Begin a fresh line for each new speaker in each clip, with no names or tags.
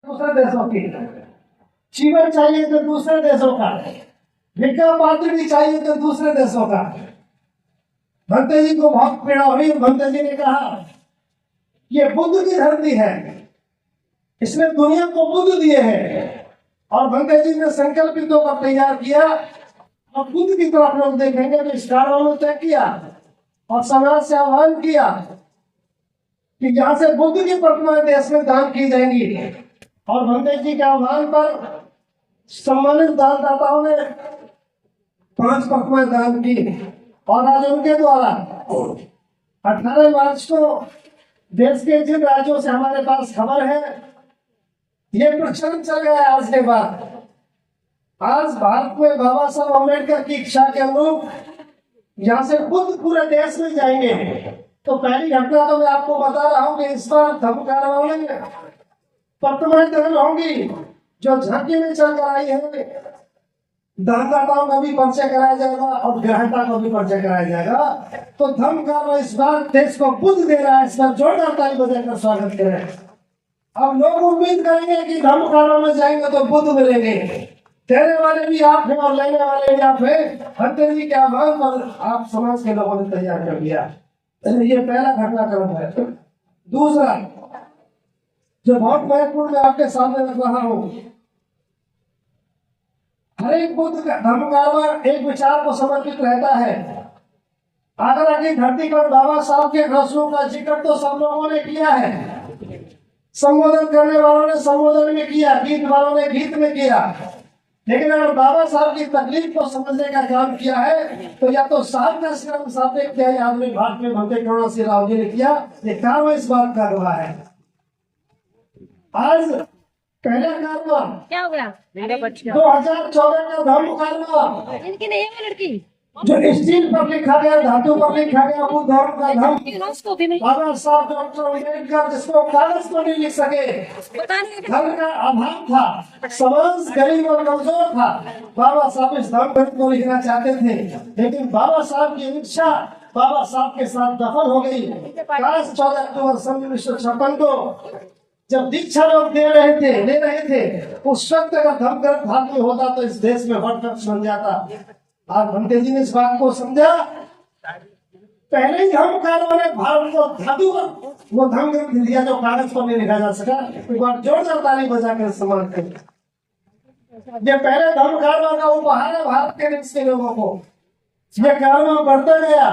दूसरे देशों की, चीवर चाहिए तो दूसरे देशों का, भिक्खा पात्र भी चाहिए तो दूसरे देशों का। भंते जी को बहुत पीड़ा हुई। भंते जी ने कहा ये बुद्ध की धरती है, इसने दुनिया को बुद्ध दिए हैं। और भंते जी ने संकल्पितों का तैयार किया और बुद्ध की तरफ लोग देखेंगे तो इस कारण ने तय किया और समाज से आह्वान किया कि जहां से बुद्ध की प्रतिमाएं देश में दान की जाएंगी। और भंते जी के आह्वान पर सम्मानित दानदाताओं ने 5 प्रतिमाएं दान की और आज उनके द्वारा 18 मार्च को देश के जिन राज्यों से हमारे पास खबर है ये प्रचलन चल गया है। आज के बाद आज भारत में बाबा साहब अम्बेडकर की इच्छा के अनुरूप यहाँ से बुद्ध पूरे देश में जाएंगे। तो पहली घटना तो मैं आपको बता रहा हूँ कि इस बार धर्म कारवां में प्रतिमाएं दहन होंगी जो झांकी में चल कर आई है। दानदाताओं का भी परिचय कराया जाएगा और ग्राहकता को भी परिचय कराया जाएगा। तो धर्म कारवां इस बार देश को बुद्ध दे रहा है, इस बार जोरदार ताली बजाकर स्वागत करें। अब लोग उम्मीद करेंगे कि धर्म कारवां में जाएंगे तो बुद्ध मिलेंगे। देने वाले भी आप हैं और लेने वाले भी आप हैं। भंते जी के आह्वान पर आप समाज के लोगों ने तैयार कर दिया। ये पहला घटनाक्रम है। दूसरा जो बहुत महत्वपूर्ण मैं आपके सामने रख रहा हूँ, हर एक बुद्ध का धर्म कारवां एक विचार को समर्पित रहता है। आगरा की धरती पर बाबा साहब के रसूलों का जिक्र तो सब लोगों ने किया है। संबोधन करने वालों ने संबोधन में किया, गीत वालों ने गीत में किया। लेकिन अगर बाबा साहब की तकलीफ को समझने का काम किया है तो या तो साहब का श्रम साहब ने किया या आधुनिक भारत में भंते करुणा सिंह राव जी ने किया। ये कारवां इस बात का गवाह है। आज पहला कारवां क्या हो गया 2014 का धर्म कारवां इनकी नहीं है लड़की जो स्टील पर लिखा गया, धातु पर लिखा गया, वो धर्म का धर्म। बाबा साहब डॉक्टर अम्बेडकर जिसको कागज को नहीं लिख सके, धर्म का अभाव था, समाज गरीब और कमजोर था, बाबा साहब इस धर्म ग्रंथ को लिखना चाहते थे। लेकिन बाबा साहब की इच्छा बाबा साहब के साथ दफन हो गई। 14 अक्टूबर सन 1956 को जब दीक्षा लोग ले रहे थे उस वक्त अगर धर्म ग्रंथ हाथ में होता तो इस देश में वटवृक्ष बन जाता। आज भंते जी ने इस बात को समझा। पहले ही धर्म कारवां ने भारत को धातु पर वो धर्म ग्रंथ दिया जो कागज पर नहीं लिखा जा सका। एक बार जोरदार ताली बजाकर सम्मान करें। ये पहले धर्म कारवां का उपहार है भारत के देश के लोगों को। ये कारवां बढ़ता गया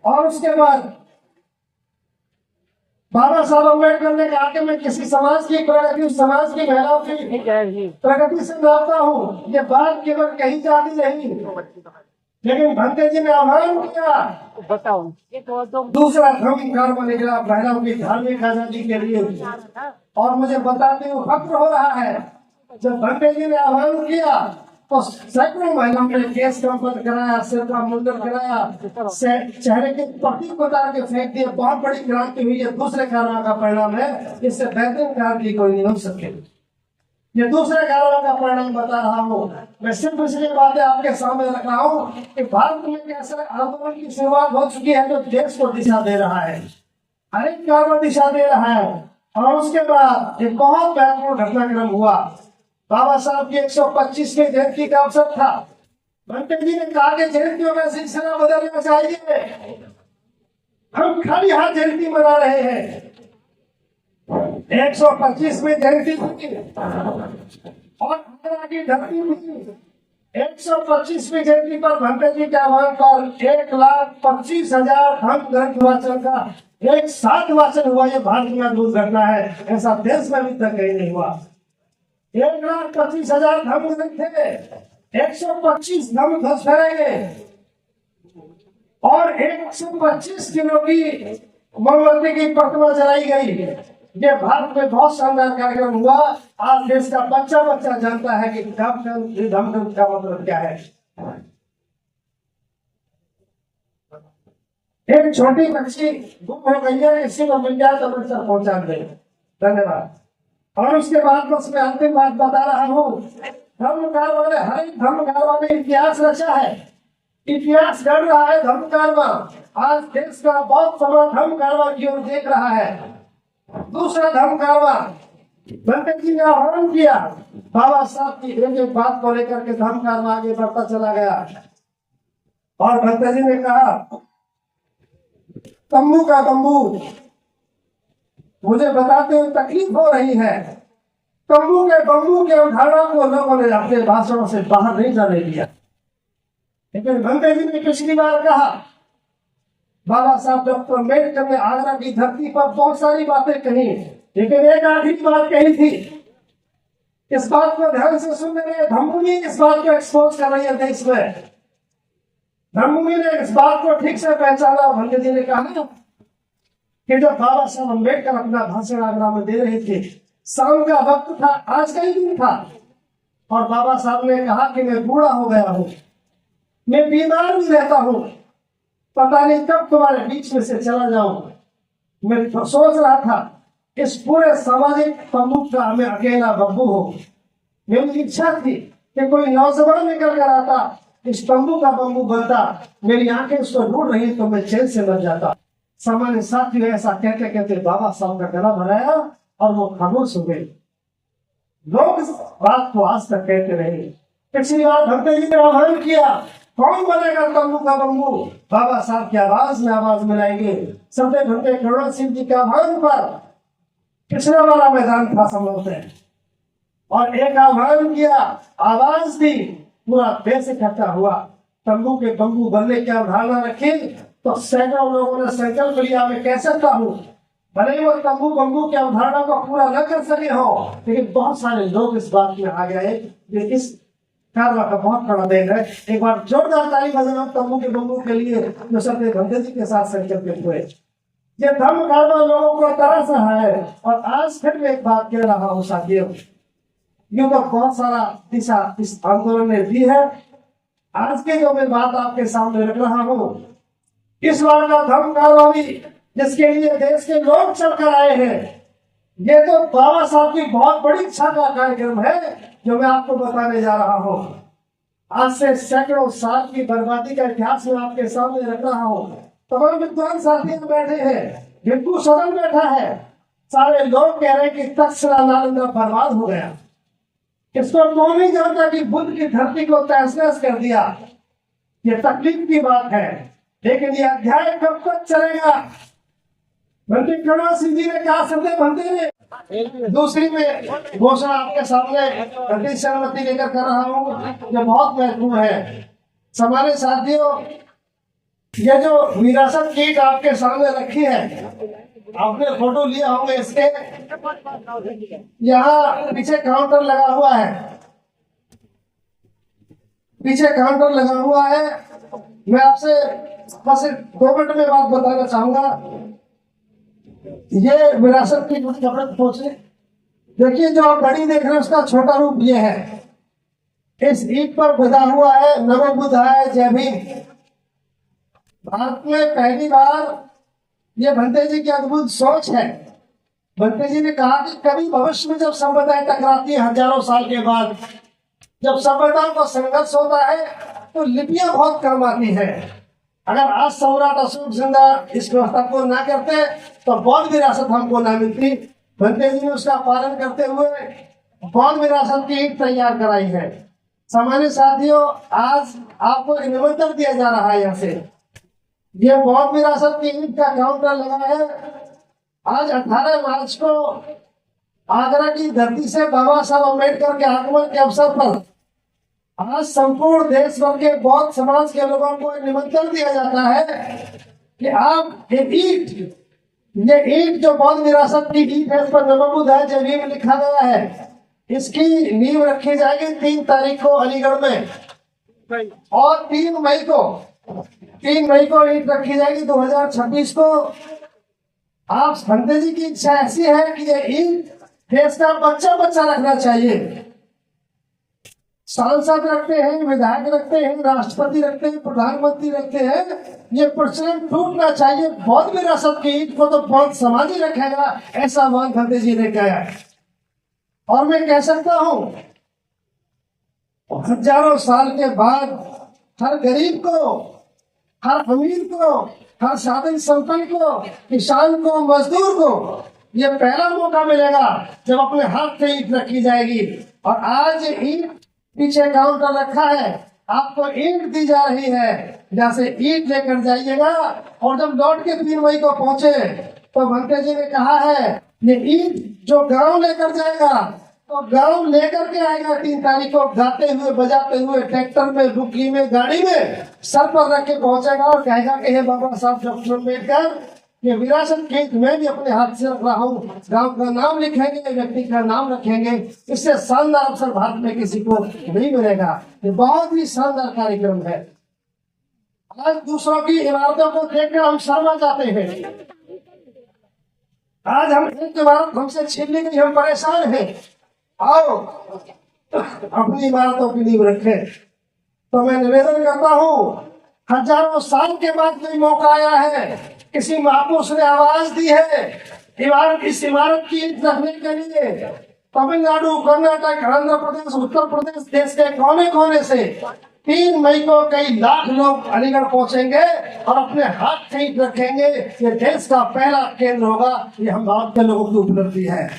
और उसके बाद बाबा साहब अम्बेडकर ने कहा कि मैं किसी समाज की प्रगति, उस समाज की महिलाओं की प्रगति से नापता हूँ। ये बात केवल कही जाती नहीं, लेकिन भंते जी ने आह्वान किया। दूसरा धर्म कारवां निकला महिलाओं की धार्मिक आजादी के लिए। और मुझे बताते हुए फक्र हो रहा है, जब भंते जी ने आह्वान किया तो सैकड़ों महिलाओं ने केस कंपन कराया, सिर का मुंडन कराया, चेहरे के प्रतीक उतार के फेंक दिए। बहुत बड़ी क्रांति हुई है। दूसरे कारवां का परिणाम है। इससे बेहतरीन क्रांति कोई नहीं हो सकती। ये दूसरे कारवां का परिणाम बता रहा हूँ। मैं सिर्फ इसलिए बातें आपके सामने रख रहा हूँ कि भारत में कैसे आंदोलन की शुरुआत हो चुकी है जो देश को दिशा दे रहा है। हर एक कारवां दिशा दे रहा है। और उसके बाद एक बहुत महत्वपूर्ण घटनाक्रम हुआ। बाबा साहब की 125वीं जयंती का अवसर था। भंते जी ने कहा कि जयंतियों का सिलसिला बदलना चाहिए। हम खाली हाथ जयंती मना रहे हैं। 125वीं जयंती थी और आगरा की धरती थी। 125वीं जयंती पर भंते जी के आह्वान पर 1,25,000 धर्म ग्रंथ वाचन का एक साथ वाचन हुआ। ये भारत में अद्भुत घटना है। ऐसा देश में अभी तक कहीं नहीं हुआ। 1,25,000 धर्म ग्रंथ थे, 125 धर्म ध्वज फहराए और 125 किलो की मोमबत्ती की प्रतिमा जलाई गई। ये भारत में बहुत शानदार कार्यक्रम हुआ। आज देश का बच्चा बच्चा जानता है कि धर्म ग्रंथ का मतलब क्या है। एक छोटी बच्ची गुम हो गई है, इसी को मिल जाए तो बच्चा पहुंचा दे। धन्यवाद। और उसके बाद बस मैं अंतिम बात बता रहा हूँ। धर्म कारवां ने हर एक धर्म कारवां ने इतिहास रचा है। इतिहास गढ़ रहा है धर्म कारवां। आज देश का बहुत समय धर्म कारवां की ओर देख रहा है। दूसरा धर्म कारवां भंते जी ने आह्वान किया। बाबा साहब की एक एक बात को लेकर के धर्म कर्म आगे बढ़ता चला गया। और भंते जी ने कहा, तंबू का तंबू, मुझे बताते हुए तकलीफ हो रही है। तंबू के बम्बू के उदाहरण को लोगों ने अपने भाषणों से बाहर नहीं जाने दिया। लेकिन भंते जी ने पिछली बार कहा, बाबा साहब डॉक्टर अम्बेडकर ने आगरा की धरती पर बहुत सारी बातें कही, लेकिन एक आखिरी बात कही थी। इस बात को ध्यान से सुन रहे धर्मभूमि इस बात को एक्सपोज कर रही है देश में। धर्मभूमि ने इस बात को ठीक से पहचाना। भंते जी ने कहा कि जब बाबा साहब अम्बेडकर अपना भाषण आगरा में दे रहे थे, शाम का वक्त था, आज का ही दिन था, और बाबा साहब ने कहा कि मैं बूढ़ा हो गया हूँ, मैं बीमार भी रहता हूँ, पता नहीं कब तुम्हारे बीच में से चला जाऊं। मैं तो सोच रहा था इस पूरे सामाजिक प्रमुख का हमें अकेला बब्बू हो। मेरी इच्छा थी कि कोई नौजवान निकल कर आता, इस तंबू का बम्बू बनता, मेरी आंखें उसको ढूंढ रही तो मैं चैन से मर जाता। सामान्य साथी ऐसा कहते कहते बाबा साहब का गला भराया और वो खामोश हो गए। लोग इस बात को आज तक कहते रहे। पिछली बार भंते जी ने आह्वान किया, कौन बनेगा तंबू का बम्बू? बाबा साहब की आवाज में आवाज मिलाएंगे। सबने भंते करुणा सिंह जी के आह्वान पर पिछले वाला मैदान था संभवतः, और एक आह्वान किया, आवाज दी, पूरा देश इकट्ठा हुआ। तंबू के बम्बू बनने की अवधारणा रखी तो सैकड़ों लोगों ने संकल्प लिया, मैं कह सकता हूँ भले ही वो तंबू बम्बू की अवधारणा को पूरा न कर सके हो, लेकिन बहुत सारे लोग इस बात में आ गए। इस कार्य का बहुत बड़ा देन है। एक बार जोरदार ताली बजाना तंबू के बम्बू के लिए जो सबने भंते जी के साथ संकल्प हुए। ये धर्म कार्य लोगों को तरह सा है। और आज फिर मैं एक बात कह रहा हूँ साथियों, यूं तो बहुत सारा दिशा इस आंदोलन में भी है। आज के जो मैं बात आपके सामने रख रहा हूँ, इस बार का धर्म कार्य जिसके लिए देश के लोग चलकर आए हैं, ये तो बाबा साहब की बहुत बड़ी इच्छा का कार्यक्रम है जो मैं आपको बताने जा रहा हूँ। आज से सैकड़ों साल की बर्बादी का इतिहास में आपके सामने रख रहा हूँ। तमाम विद्वान साथी बैठे हैं, बिल्कुल सदन बैठा है, सारे लोग कह रहे हैं कि तक्षशिला नालंदा बर्बाद हो गया। इसको कौन नहीं जानता कि बुद्ध की धरती को तहस नहस कर दिया। ये तकलीफ की बात है, लेकिन ये अध्याय कब तक चलेगा? भंते करुणा सिंह जी ने कहा, सबने भंते ने दूसरी में घोषणा आपके सामने भंते सहमति लेकर कर रहा हूँ जो बहुत महत्वपूर्ण है। हमारे साथियों, ये जो विरासत कीट आपके सामने रखी है, आपने फोटो लिया होंगे इसके, यहाँ पीछे काउंटर लगा हुआ है, पीछे काउंटर लगा हुआ है। मैं आपसे बस 2 मिनट में बात बताना चाहूंगा। ये विरासत की कपड़े पहुंचे, देखिए जो आप घड़ी देख रहे हैं उसका छोटा रूप ये है। इस ईट पर बजा हुआ है नमो बुद्धाय जय भीम। भारत में पहली बार ये भंते जी की अद्भुत सोच है। भंते जी ने कहा कि कभी भविष्य में जब सभ्यताएं टकराती है, हजारों साल के बाद जब सभ्यताओं का संघर्ष होता है तो लिपियां बहुत काम आती है। अगर आज सम्राट अशोक जिंदा इस व्यवस्था को ना करते तो बौद्ध विरासत हमको ना मिलती। भंते जी ने उसका पालन करते हुए बौद्ध विरासत की ईट तैयार कराई है। सामान्य साथियों, आज आपको निमंत्रण दिया जा रहा है यहाँ से। ये बौद्ध विरासत की ईट का काउंटर लगा है। आज 18 मार्च को आगरा की धरती से बाबा साहब अम्बेडकर के आगमन के अवसर पर आज संपूर्ण देश भर के बौद्ध समाज के लोगों को निमंत्रण दिया जाता है कि आप ये ईट जो बौद्ध विरासत की ईट है, इस पर नमो बुद्धाय जय भीम लिखा गया है, इसकी नींव रखी जाएगी 3 तारीख को अलीगढ़ में, और 3 मई को ईट रखी जाएगी 2026 को। आप भंते जी की इच्छा ऐसी है कि ये ईट देश का बच्चा रखना चाहिए। सांसद रखते हैं, विधायक रखते हैं, राष्ट्रपति रखते हैं, प्रधानमंत्री रखते हैं। ये प्रचलन टूटना चाहिए। बौद्ध विरासत की ईट को तो बौद्ध समाज ही रखेगा, ऐसा मान भंते जी ने कहा। और मैं कह सकता हूँ हजारों साल के बाद हर गरीब को, हर अमीर को, हर साधन संपन्न को, किसान को, मजदूर को ये पहला मौका मिलेगा जब अपने हाथ से ईंट रखी जाएगी। और आज ईंट पीछे काउंटर रखा है, आपको ईंट दी जा रही है, जहाँ से ईंट लेकर जाइएगा। और जब लौट के 3 मई को पहुंचे तो भंते जी ने कहा है ये ईंट जो गांव लेकर जाएगा तो गांव लेकर के आएगा 3 तारीख को, गाते हुए बजाते हुए ट्रैक्टर में, बुग्गी में, गाड़ी में सर पर रख के पहुंचेगा और कहेगा कि हे बाबा साहब डॉक्टर अम्बेडकर, ये विरासत के मैं भी अपने हाथ से रख रहा हूँ। गांव का नाम लिखेंगे, व्यक्ति का नाम रखेंगे। इससे शानदार अवसर भारत में किसी को नहीं मिलेगा। ये बहुत ही शानदार कार्यक्रम है। आज दूसरों की इमारतों को देखकर हम शर्मा जाते हैं। आज हम एक इमारत हमसे छीन ली गई, हम परेशान हैं। आओ अपनी इमारतों की नींव रखें। तो मैं निवेदन करता हूँ, हजारों साल के बाद कोई मौका आया है, किसी महापुरुष ने आवाज दी है इस इमारत की ईंट रखने के लिए। तमिलनाडु, कर्नाटक, आंध्र प्रदेश, उत्तर प्रदेश, देश के कोने कोने से 3 मई को कई लाख लोग अलीगढ़ पहुंचेंगे और अपने हाथ से ईंट रखेंगे। ये देश का पहला केंद्र होगा। ये हम भारत के लोगों की उपलब्धि है।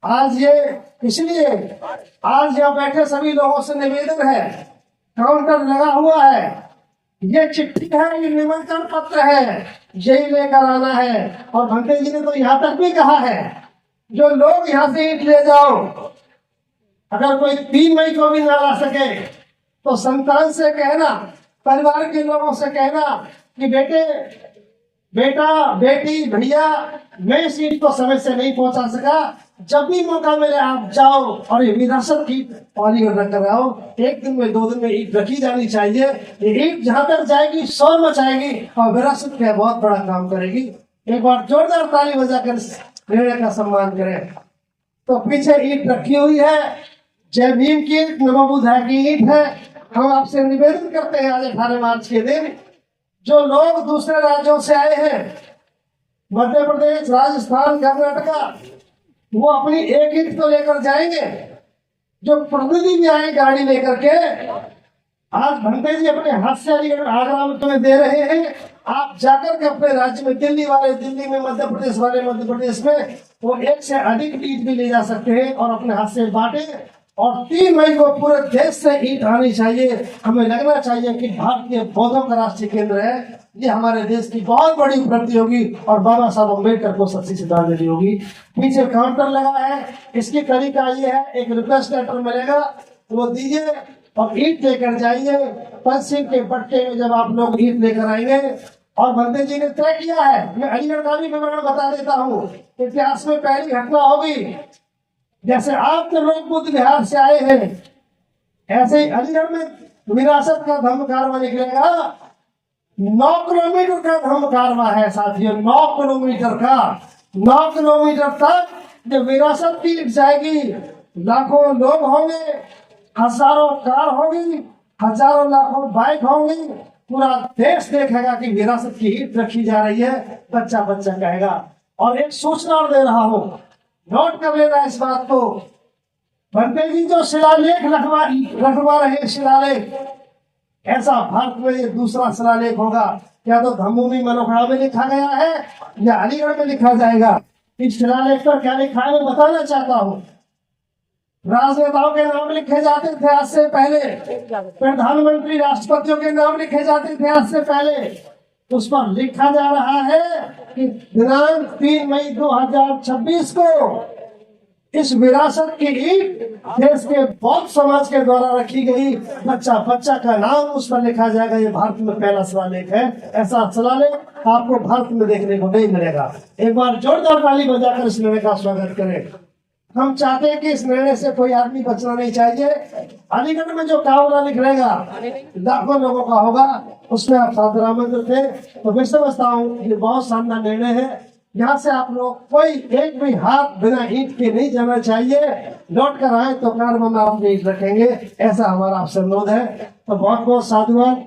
आज ये इसलिए आज यहाँ बैठे सभी लोगों से निवेदन है, काउंटर लगा हुआ है, ये चिट्ठी है, ये निमंत्रण पत्र है, यही लेकर आना है। और भंते जी ने तो यहाँ तक भी कहा है, जो लोग यहाँ से ईंट ले जाओ, अगर कोई 3 मई को भी ना ला सके तो संतान से कहना, परिवार के लोगों से कहना कि बेटा, बेटी, भैया, मैं इस ईंट को समय से नहीं पहुंचा सका, जब भी मौका मिले आप जाओ और ये विरासत की पानी रख कर आओ। 1 दिन में 2 दिन में ईंट रखी जानी चाहिए। ये ईंट जहां तक जाएगी शोर मचाएगी और विरासत का बहुत बड़ा काम करेगी। एक बार जोरदार ताली बजाकर निर्णय का सम्मान करें। तो पीछे ईंट रखी हुई है, जय भीम की ईंट, नमो बुद्धाय की ईंट है। हम आपसे निवेदन करते हैं, आज 18 मार्च के दिन जो लोग दूसरे राज्यों से आए हैं, मध्य प्रदेश, राजस्थान, कर्नाटका, वो अपनी एक ईंट तो लेकर जाएंगे। जो प्रतिनिधि भी आए गाड़ी लेकर के, आज भंते जी अपने हाथ से अलीगढ़, आगरा में तुम्हें दे रहे हैं। आप जाकर के अपने राज्य में, दिल्ली वाले दिल्ली में, मध्य प्रदेश वाले मध्य प्रदेश में, वो 1 से अधिक ईंट भी ले जा सकते हैं और अपने हाथ से बांटे। और 3 मई को पूरे देश से ईंट आनी चाहिए। हमें लगना चाहिए कि भारत ये बौद्धों का राष्ट्रीय केंद्र है। ये हमारे देश की बहुत बड़ी उपलब्धि होगी और बाबा साहब अम्बेडकर को सच्ची श्रद्धांजलि होगी। पीछे काउंटर लगा है, इसकी तरीका ये है, एक रिक्वेस्ट लेटर मिलेगा, वो दीजिए और ईंट लेकर जाइए। पंचिंग के पट्टे में जब आप लोग ईंट लेकर आएंगे, और भंते जी ने तय किया है, मैं अलीगढ़ का भी विवरण बता देता हूँ, इतिहास में पहली घटना होगी। जैसे आप लोग बुद्ध विहार से आए हैं, ऐसे ही अलीगढ़ में विरासत का धम्म कारवां निकलेगा। 9 किलोमीटर का धम्म कारवां है साथियों, 9 किलोमीटर का। 9 किलोमीटर तक जो विरासत की जाएगी, लाखों लोग होंगे, हजारों कार होगी, हजारों लाखों बाइक होंगी। पूरा देश देखेगा कि विरासत की ईंट रखी जा रही है। बच्चा बच्चा कहेगा। और एक सूचना और दे रहा हूँ, नोट कर लेना इस बात को। भंते जी जो शिलालेख रखवा रहे, शिलालेख, ऐसा भारत में ये दूसरा शिलालेख होगा। या तो धम्मभूमि मनोखड़ा में लिखा गया है या अलीगढ़ में लिखा जाएगा। इस शिलालेख पर क्या लिखा है मैं बताना चाहता हूँ। राजनेताओं के नाम लिखे जाते थे आज से पहले, प्रधानमंत्री, राष्ट्रपतियों के नाम लिखे जाते थे आज से पहले। उस पर लिखा जा रहा है कि दिनांक 3 मई 2026 को इस विरासत की ईंट देश के बौद्ध समाज के द्वारा रखी गई। बच्चा बच्चा का नाम उस पर लिखा जाएगा। ये भारत में पहला शिलालेख है। ऐसा शिलालेख आपको भारत में देखने को नहीं मिलेगा। एक बार जोरदार ताली बजाकर इस निर्णय का स्वागत करें। हम चाहते हैं कि इस निर्णय से कोई आदमी बचना नहीं चाहिए। अलीगढ़ में जो कावड़ा निकलेगा लाखों लोगों का होगा, उसमें आप साधुरामंद थे। तो मैं समझता हूँ ये बहुत शानदार निर्णय है। यहाँ से आप लोग कोई एक भी हाथ बिना ईंट के नहीं जाना चाहिए। लौट कर आए तो कार में आप ईंट रखेंगे, ऐसा हमारा आपसे अनुरोध है। तो बहुत बहुत साधुवाद।